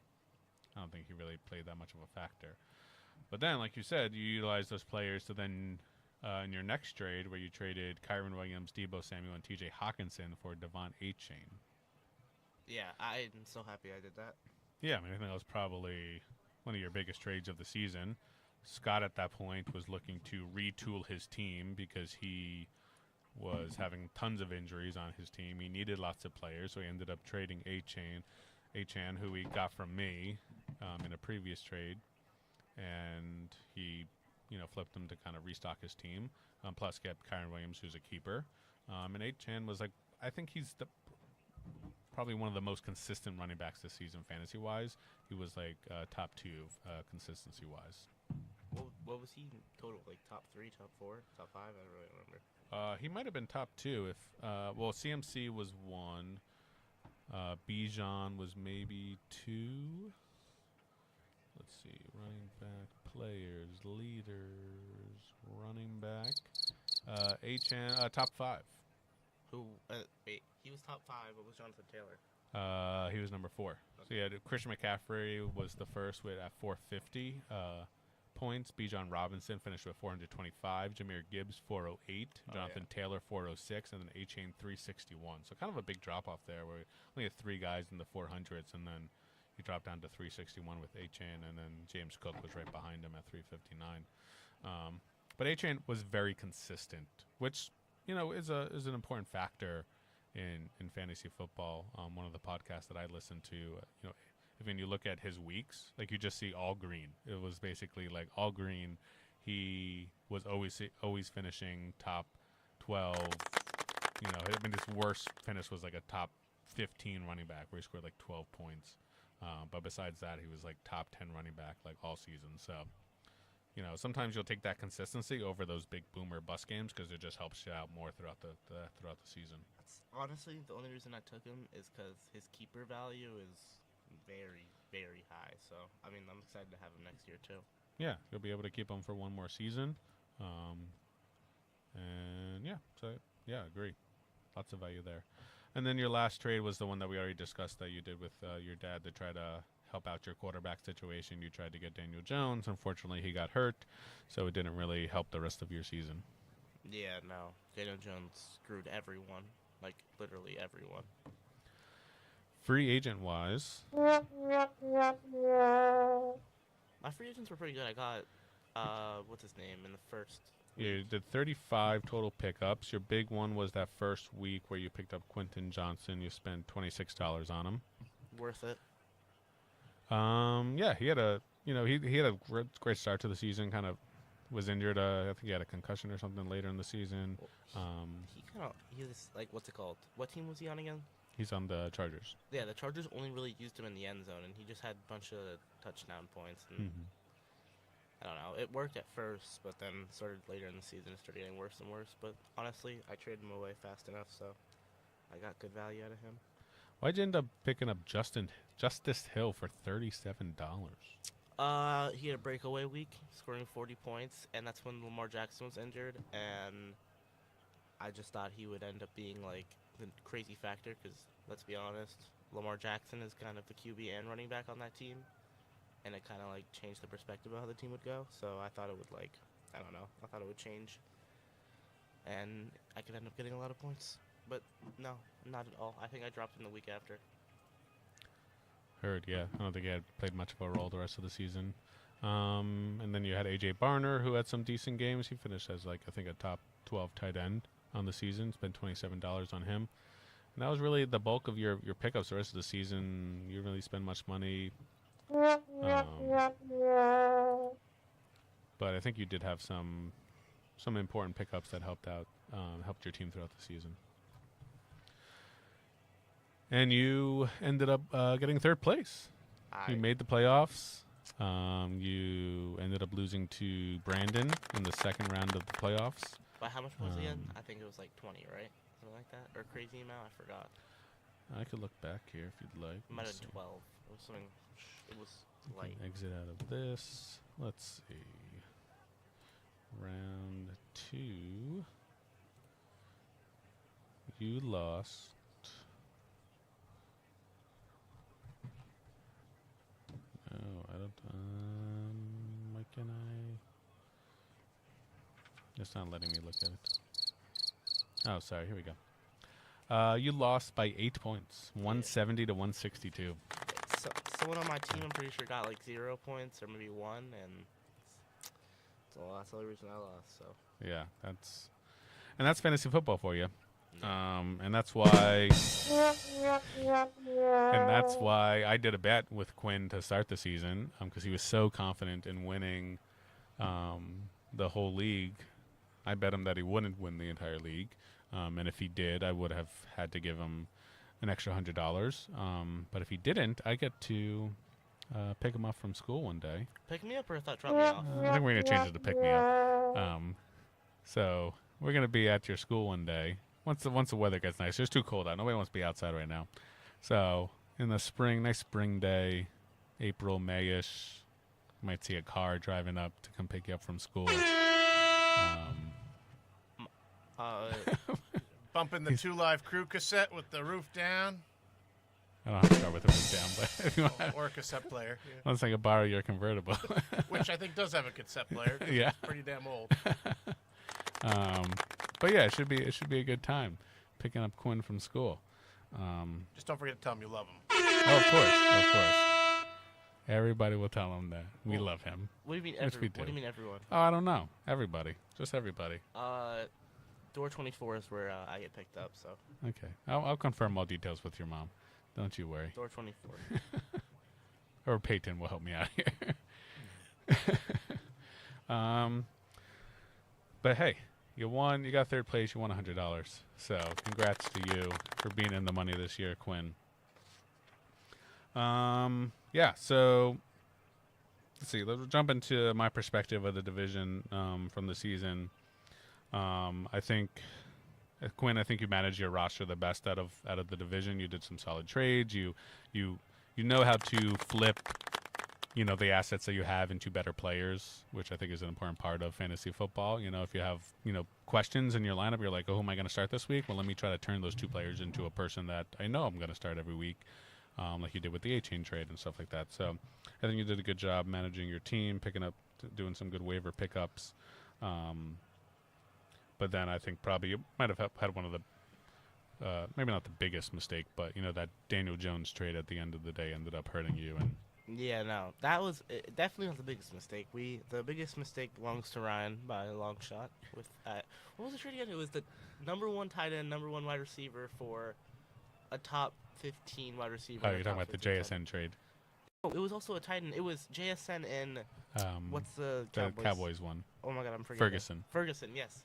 I don't think he really played that much of a factor. But then, like you said, you utilized those players to then, in your next trade, where you traded Kyron Williams, Debo Samuel, and T.J. Hawkinson for Devon Achane. Yeah, I'm so happy I did that. Yeah, I mean, I think that was probably one of your biggest trades of the season. Scott, at that point, was looking to retool his team because he was having tons of injuries on his team. He needed lots of players, so he ended up trading Achane, who he got from me in a previous trade, and he, flipped him to kind of restock his team. Plus, kept Kyron Williams, who's a keeper, and Achane was like, I think he's probably one of the most consistent running backs this season, fantasy-wise. He was like top 2 consistency-wise. What was he total? Like top 3, top 4, top 5? I don't really remember. He might have been top 2 if CMC was 1. Bijan was maybe 2. Let's see, running back, players, leaders, running back. Achane, top 5. Who? Wait, he was top 5. What was Jonathan Taylor? He was number 4. Okay. So yeah, Christian McCaffrey was the first at 450 points. Bijan Robinson finished with 425. Jahmyr Gibbs 408. Jonathan Taylor 406, and then Achane 361. So kind of a big drop off there, where we only had 3 guys in the 400s, and then he dropped down to 361 with Achane, and then James Cook was right behind him at 359. But Achane was very consistent, which is an important factor in fantasy football. One of the podcasts that I listened to, when you look at his weeks, like you just see all green. It was basically like all green. He was always finishing top 12. His worst finish was like a top 15 running back where he scored like 12 points. But besides that, he was like top 10 running back like all season. So, sometimes you'll take that consistency over those big boomer bust games because it just helps you out more throughout the season. That's honestly the only reason I took him is because his keeper value is very, very high. So, I mean, I'm excited to have him next year too. Yeah, you'll be able to keep him for one more season. And yeah, agree. Lots of value there. And then your last trade was the one that we already discussed that you did with your dad to try to help out your quarterback situation. You tried to get Daniel Jones. Unfortunately, he got hurt, so it didn't really help the rest of your season. Yeah, no. Daniel Jones screwed everyone. Like, literally everyone. Free agent-wise, My free agents were pretty good. I got, what's his name, in the first you did 35 total pickups. Your big one was that first week where you picked up Quentin Johnson. You spent $26 on him. Worth it. Yeah, he had a he had a great start to the season. Kind of was injured. I think he had a concussion or something later in the season. He was like, what's it called? What team was he on again? He's on the Chargers. Yeah, the Chargers only really used him in the end zone, and he just had a bunch of touchdown points. And I don't know. It worked at first, but then started later in the season. It started getting worse and worse. But honestly, I traded him away fast enough, so I got good value out of him. Why'd you end up picking up Justice Hill for $37? He had a breakaway week, scoring 40 points, and that's when Lamar Jackson was injured. And I just thought he would end up being like the crazy factor because, let's be honest, Lamar Jackson is kind of the QB and running back on that team. And it kind of like changed the perspective of how the team would go. So I thought it would I thought it would change. And I could end up getting a lot of points. but no, not at all. I think I dropped him the week after. Heard, yeah. I don't think he had played much of a role the rest of the season. And then you had A.J. Barner, who had some decent games. He finished as, like, I think a top 12 tight end on the season. Spent $27 on him. And that was really the bulk of your pickups the rest of the season. You didn't really spend much money. But I think you did have some important pickups that helped your team throughout the season. And you ended up getting third place. You made the playoffs. You ended up losing to Brandon in the second round of the playoffs. But how much was it again? I think it was like 20, right? Something like that, or a crazy amount. I forgot. I could look back here if you'd like. It might Let's have see. 12. It was something. It was We light. can exit out of this. Let's see. Round 2. You lost. Oh, I don't. Why can I? It's not letting me look at it. Oh, sorry. Here we go. You lost by 8 points, 170 to 162. So, someone on my team, I'm pretty sure, got like 0 points or maybe 1, and that's the only reason I lost. So Yeah, that's fantasy football for you. And that's why I did a bet with Quinn to start the season because he was so confident in winning the whole league. I bet him that he wouldn't win the entire league, and if he did, I would have had to give him an extra $100. But if he didn't, I get to pick him up from school one day. pick me up or I thought drop me off. I think we're gonna change it to pick me up. So we're gonna be at your school one day. Once the weather gets nice, it's too cold out. Nobody wants to be outside right now. So in the spring, nice spring day, April, Mayish, you might see a car driving up to come pick you up from school. Bumping the 2 Live Crew cassette with the roof down. I don't have to start with the roof down, but if you want, Or a cassette player. Yeah. unless I could borrow your convertible. Which I think does have a cassette player. 'Cause Yeah. It's pretty damn old. But yeah, it should be a good time picking up Quinn from school. Just don't forget to tell him you love him. Oh, of course. Everybody will tell him that we love him. What do you mean Yes, we What do do. you mean everyone? Oh, I don't know. Everybody, just everybody. Door 24 is where I get picked up. So Okay, I'll confirm all details with your mom. Don't you worry. door 24. Or Peyton will help me out here. But hey, you won. You got third place. You won $100. So congrats to you for being in the money this year, Quinn. Yeah. So let's see. Let's jump into my perspective of the division from the season. I think Quinn, I think you managed your roster the best out of the division. You did some solid trades. You know how to flip, the assets that you have into better players, which I think is an important part of fantasy football. If you have, questions in your lineup, you're like, oh, who am I going to start this week? Well, let me try to turn those 2 players into a person that I know I'm going to start every week, like you did with the A-Chain trade and stuff like that. So I think you did a good job managing your team, picking up, doing some good waiver pickups. But then I think probably you might have had one of the, maybe not the biggest mistake, but, that Daniel Jones trade at the end of the day ended up hurting you. And Yeah, no, that was definitely not the biggest mistake. The biggest mistake belongs to Ryan by a long shot. With what was the trade again? It was the number 1 tight end, number 1 wide receiver for a top 15 wide receiver. oh, and a you're talking top about the 15 tight end. JSN trade, Oh, it was also a tight end. It was JSN and what's the the Cowboys? Cowboys one, Oh my God, I'm forgetting. Ferguson. Ferguson, yes.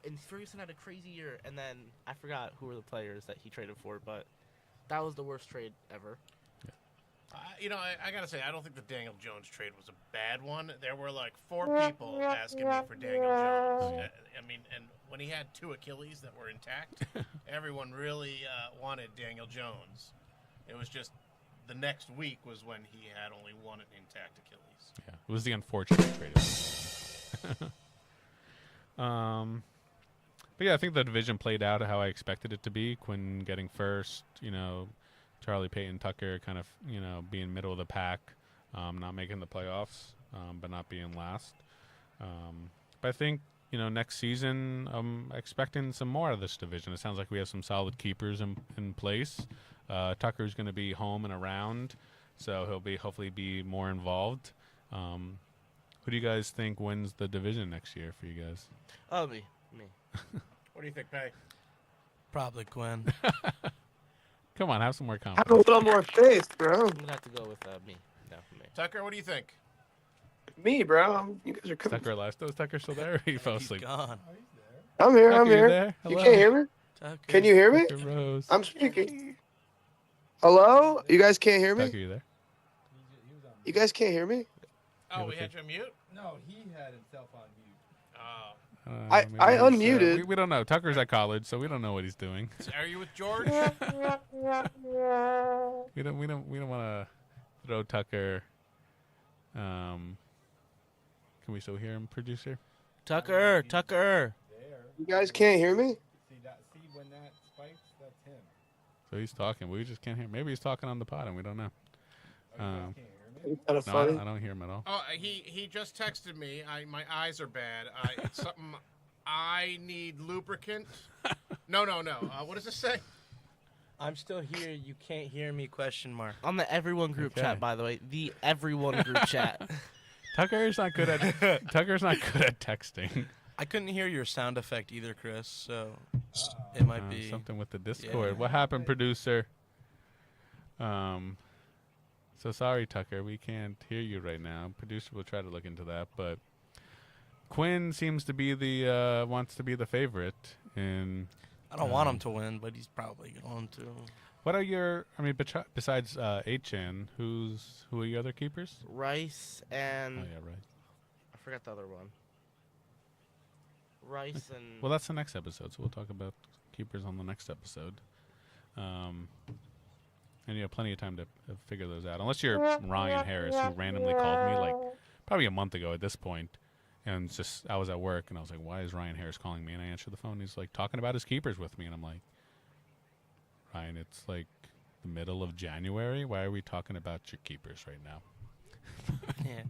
And Ferguson had a crazy year, and then I forgot who were the players that he traded for, but that was the worst trade ever. I gotta say, I don't think the Daniel Jones trade was a bad one. There were like 4 people asking me for Daniel Jones. And when he had 2 Achilles that were intact, everyone really wanted Daniel Jones. It was just the next week was when he had only 1 intact Achilles. Yeah, it was the unfortunate trade. But yeah, I think the division played out how I expected it to be. Quinn getting first, Charlie Peyton Tucker kind of, being middle of the pack, not making the playoffs, but not being last. But I think next season, I'm expecting some more of this division. It sounds like we have some solid keepers in place. Tucker's going to be home and around, so he'll hopefully be more involved. Who do you guys think wins the division next year for you guys? Oh, me. What do you think, Pay? Probably Quinn. Come on, have some more Have a confidence. little more faith, bro. I'm gonna have to go with me. No, me. Tucker, what do you think? Me, bro. You guys are Is cooking. Tucker last? Is Tucker still there? Or he fell He's asleep. gone. I'm here. Tucker, I'm you here. there? You Hello? can't hear me? Tucker. Can you hear me? Tucker Rose. I'm speaking. Hello? You guys can't hear me? Tucker, you there? He was on You guys can't hear me? Oh, Yeah, we but had you on mute? No, he had himself on mute. Oh. I Maybe unmuted. we don't know. Tucker's at college, so we don't know what he's doing. So are you with George? We don't want to throw Tucker. Can we still hear him, producer? Tucker. There. You guys can't hear me? See that? See when that spikes? That's him. So he's talking. We just can't hear. Maybe he's talking on the pod and we don't know. Oh, you guys Um, can't hear me? Kind of No, funny. I don't hear him at all. Oh, he just texted me. My eyes are bad. It's something. I need lubricant. No. What does it say? I'm still here. You can't hear me? Question mark. On the everyone group Okay. chat, by the way. The everyone group chat. Tucker's not good at texting. I couldn't hear your sound effect either, Chris. So it might be Something with the Discord. Yeah. What happened, producer? So sorry, Tucker. We can't hear you right now. Producer will try to look into that, but Quinn seems to be the wants to be the favorite. And I don't want him to win, but he's probably going to. what are your? I mean, besides HN, who are your other keepers? Rice and Oh yeah, right. I forgot the other one. Rice and Well, that's the next episode, so we'll talk about keepers on the next episode. And you have plenty of time to figure those out. Unless you're Ryan Harris, who randomly called me like probably a month ago at this point, and just I was at work and I was like, "Why is Ryan Harris calling me?" And I answered the phone. He's like talking about his keepers with me, and I'm like, "Ryan, it's like the middle of January. Why are we talking about your keepers right now?" Yeah.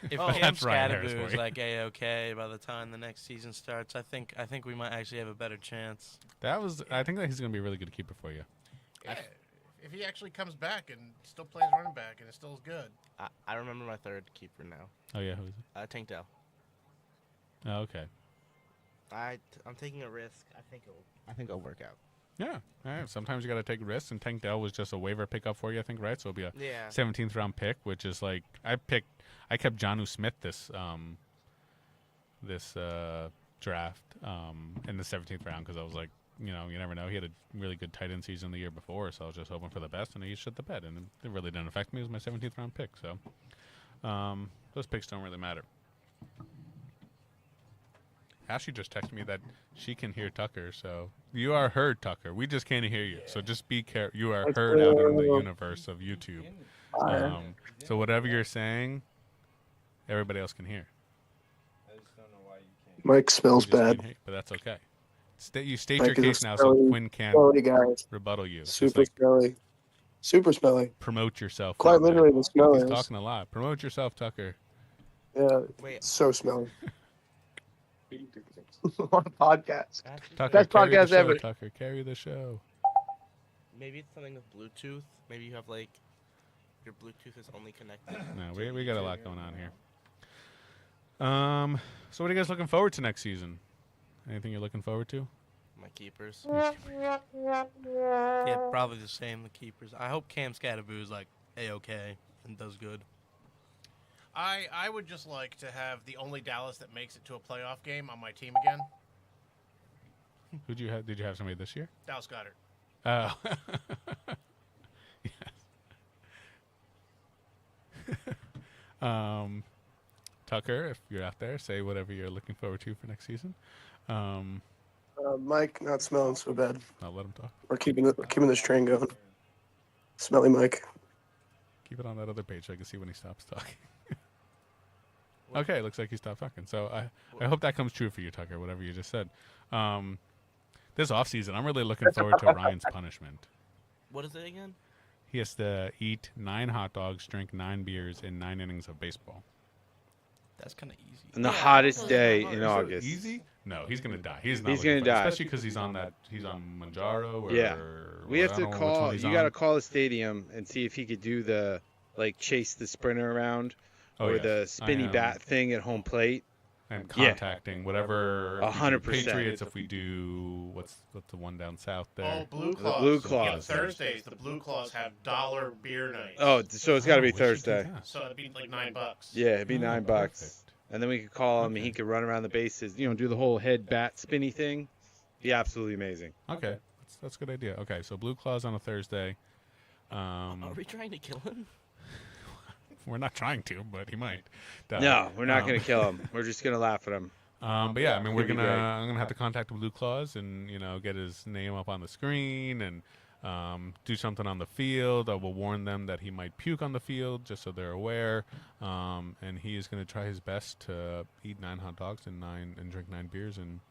If Oh, Cam that's Ryan Harris Scadaboo for is you. like a-okay by the time the next season starts, I think we might actually have a better chance. I think that he's going to be a really good keeper for you. Yeah, if he actually comes back and still plays running back and is still as good. I remember my third keeper now. Oh yeah, who is it? Tank Dell. Oh, okay. I'm taking a risk. I think it'll work out. Yeah. All right. Sometimes you got to take risks, and Tank Dell was just a waiver pickup for you, I think, right? So it'll be a Yeah. 17th round pick, which is like I kept Jonnu Smith this draft in the 17th round because I was like, you never know. He had a really good tight end season the year before, so I was just hoping for the best, and he shit the bed, and it really didn't affect me. It was my 17th round pick, so those picks don't really matter. Ashley just texted me that she can hear Tucker, so you are heard, Tucker. We just can't hear you, so just be careful. You are That's heard out in the cool. universe of YouTube. So whatever you're saying, everybody else can hear. I just don't know why you can't. Mike smells You just can't bad. hear, but that's okay. You state Mike your is a case now, so smelly- Quinn can't Smelly guys. rebuttal you. Just Super like smelly. Super smelly. promote yourself. Quite for a literally minute. the He's smelliest. talking a lot. Promote yourself, Tucker. Yeah, Wait. so smelly. On a podcast. Tucker, Best carry the podcast show, ever. Tucker, carry the show. Maybe it's something with Bluetooth. Maybe you have like your Bluetooth is only connected. No, we got a lot going on here. So what are you guys looking forward to next season? Anything you're looking forward to? My keepers. Yeah, probably the same. The keepers. I hope Cam Scadaboo is like a-okay and does good. I would just like to have the only Dallas that makes it to a playoff game on my team again. Who'd you have? Did you have somebody this year? Dallas Goddard. Oh. Yes. Tucker, if you're out there, say whatever you're looking forward to for next season. Mike not smelling so bad. I'll let him talk. We're keeping this train going. Smelly Mike. Keep it on that other page so I can see when he stops talking. Okay, looks like he stopped talking. So I hope that comes true for you, Tucker, whatever you just said. This offseason, I'm really looking forward to Ryan's punishment. What is it again? He has to eat 9 hot dogs, drink 9 beers, in 9 innings of baseball. That's kind of easy. on the Yeah, hottest that's day not in hard. August. Easy? No, he's gonna die. He's not. He's looking gonna for it, die. especially because he's on that. He's on Manjaro. Or, Yeah. We or have I to don't know which one call. he's You on. got to call the stadium and see if he could do the chase the sprinter around Oh, or yes. the spinny I am- bat thing at home plate. And Yeah. contacting whatever. if we do 100%. Patriots. If we do what's the one down south there? Oh, Blue The Claws. Blue Yeah, Claws. Thursdays, the Blue Claws have dollar beer nights. Oh, so it's got to be we should do Thursday. that. So it'd be like $9. Yeah, it'd be Oh, $9. perfect. And then we could call him, and Okay. he could run around the bases. Do the whole head bat spinny thing. Be absolutely amazing. Okay, that's a good idea. Okay, so Blue Claws on a Thursday. Are we trying to kill him? We're not trying to, but he might. die. No, we're not Um, gonna kill him. We're just gonna laugh at him. But yeah, I mean, we're It'd be gonna. great. I'm gonna have to contact Blue Claws and get his name up on the screen and do something on the field. I will warn them that he might puke on the field, just so they're aware. And he is gonna try his best to eat 9 hot dogs and drink 9 beers and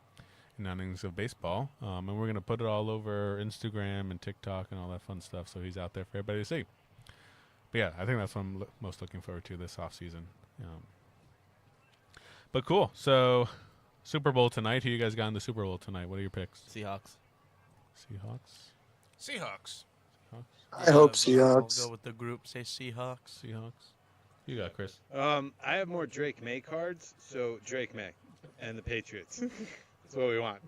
9 innings of baseball. And we're gonna put it all over Instagram and TikTok and all that fun stuff, so he's out there for everybody to see. But yeah, I think that's what I'm most looking forward to this off season. But cool. So, Super Bowl tonight. Who you guys got in the Super Bowl tonight? What are your picks? Seahawks. Seahawks. Seahawks. I hope I'll Seahawks. go with the group. Say Seahawks. Seahawks. You got Chris. I have more Drake May cards, so Drake May and the Patriots. That's what we want.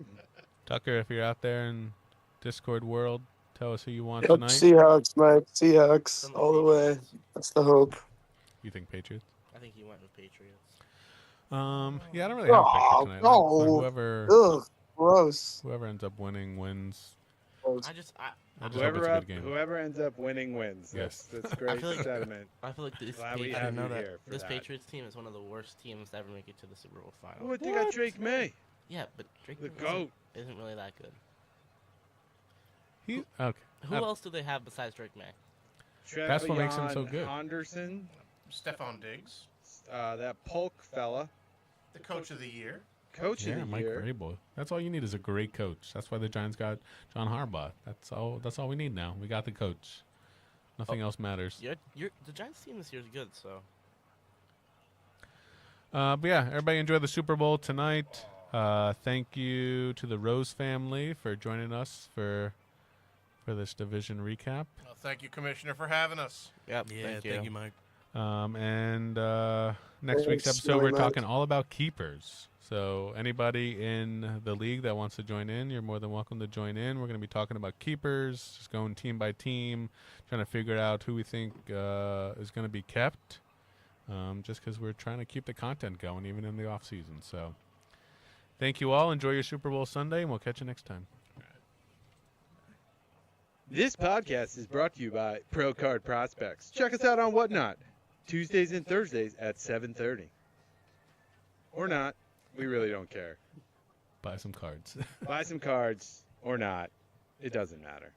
Tucker, if you're out there in Discord world, tell us who you want Yep, tonight. Seahawks, Mike. Seahawks Some all the way. Patriots. That's the hope. You think Patriots? I think he went with Patriots. Yeah, I don't really have a pick Oh, for tonight. no. Ugh, gross. Whoever ends up winning wins. I just I just hope it's a good game. Whoever ends up winning wins. Yes. That's great feel like- sentiment. I feel like this Glad we Patriots, have know you that. here for this that. Patriots team is one of the worst teams to ever make it to the Super Bowl final. Oh, they got Drake May, Yeah, but Drake the May goat. isn't really that good. Okay. Who else do they have besides Drake May? That's what makes him so Trevion good. Henderson, Stephon Diggs, that Polk fella, the coach of the year. coach Yeah, of the Mike year. Vrabel. That's all you need is a great coach. That's why the Giants got John Harbaugh. That's all we need now. We got the coach. Nothing else matters. The Giants team this year is good, so But yeah, everybody enjoy the Super Bowl tonight. Thank you to the Rose family for joining us for this division recap. Well, thank you, Commissioner, for having us. yep. Yeah, thank you. Mike. And next week's Thanks, episode, we're Mike. talking all about keepers. So anybody in the league that wants to join in, you're more than welcome to join in. We're going to be talking about keepers, just going team by team, trying to figure out who we think is going to be kept, just because we're trying to keep the content going even in the off season. So thank you all. Enjoy your Super Bowl Sunday, and we'll catch you next time. This podcast is brought to you by Pro Card Prospects. Check us out on Whatnot, Tuesdays and Thursdays at 7:30. Or not. We really don't care. Buy some cards. Buy some cards or not. It doesn't matter.